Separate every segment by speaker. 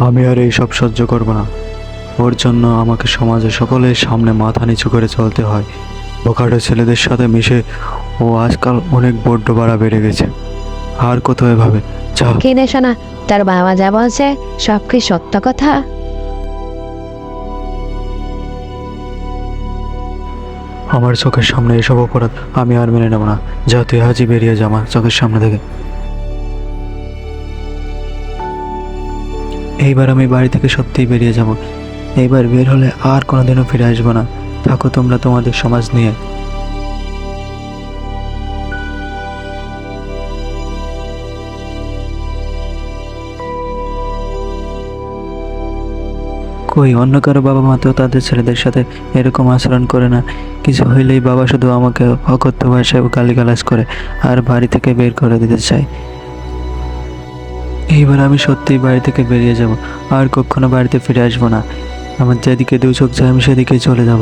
Speaker 1: আমি আর এই সব সহ্য করব না। ওর জন্য আমাকে সমাজে সকলের সামনে মাথা নিচু করে চলতে হয়। বোকাটে ছেলেদের সাথে মিশে ও আজকাল অনেক বড্ড বাড়া বেড়ে গেছে। আর কত এভাবে? যা।
Speaker 2: কি রে শোনা, তার বাবা যা বলছে সব কি সত্য কথা?
Speaker 1: আমার চোখের সামনে এসব অপরাধ আমি আর মেনে নেব না। যা, তুই আজই বেরিয়ে যা আমার চোখের সামনে থেকে। এইবার আমি বাড়ি থেকে সত্যিই বেরিয়ে যাব। এইবার বের হলে আর কোনোদিনও ফিরে আসবো না। থাকো তোমরা তোমাদের সমাজ নিয়ে। কই অন্য কারো বাবা মা তো তাদের ছেলেদের সাথে এরকম আচরণ করে না। কিছু হইলেই বাবা শুধু আমাকে অকথ্য ভাষায় গালিগালাজ করে আর বাড়ি থেকে বের করে দিতে চায়। এইবার আমি সত্যিই বাড়ি থেকে বেরিয়ে যাব। আর কখনো বাড়িতে ফিরে আসবো না। আমার যেদিকে দু চোখ যায় আমি সেদিকেই চলে যাব।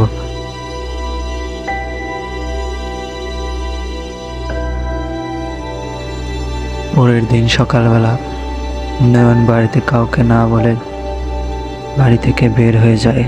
Speaker 1: পরের দিন সকালবেলা নয়ন বাড়িতে কাউকে না বলে বাড়ি থেকে বের হয়ে যায়।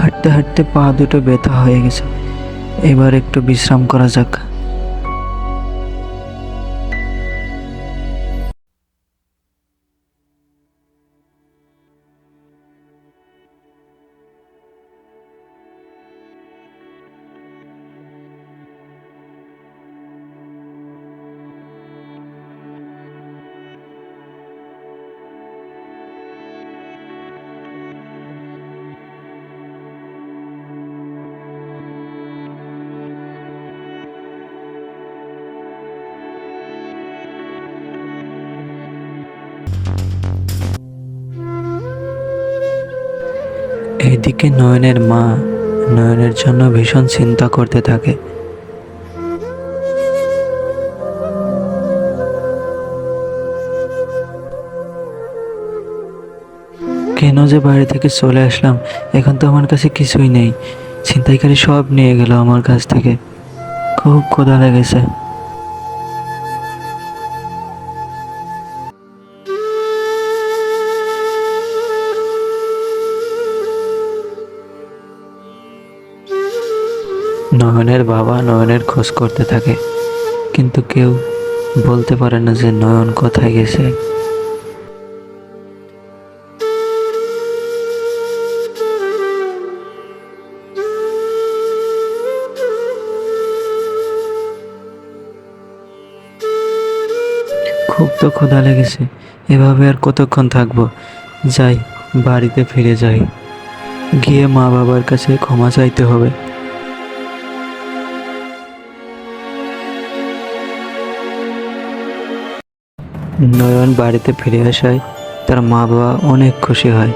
Speaker 1: হাঁটতে হাঁটতে পা দুটো ব্যথা হয়ে গেছে। এবার একটু বিশ্রাম করা যাক। এদিকে নয়নের মা নয়নের জন্য ভীষণ চিন্তা করতে থাকে। কেন যে বাড়ি থেকে চলে আসলাম, এখন তো আমার কাছে কিছুই নেই। ছিনতাইকারী সব নিয়ে গেল আমার কাছ থেকে। খুব ক্ষুধা লেগেছে। নয়নের বাবা নয়নের খোঁজ করতে থাকে, কিন্তু কেউ বলতে পারে না যে নয়ন কোথায় গেছে। খুব তো ক্ষুধা লেগেছে, এভাবে আর কতক্ষণ থাকবো? যাই, বাড়িতে ফিরে যাই। গিয়ে মা বাবার কাছে ক্ষমা চাইতে হবে। নয়ন বাড়িতে ফিরে আসায় তার মা বাবা অনেক খুশি হয়।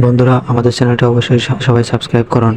Speaker 1: বন্ধুরা, আমাদের চ্যানেলটা অবশ্যই সবাই সাবস্ক্রাইব করুন।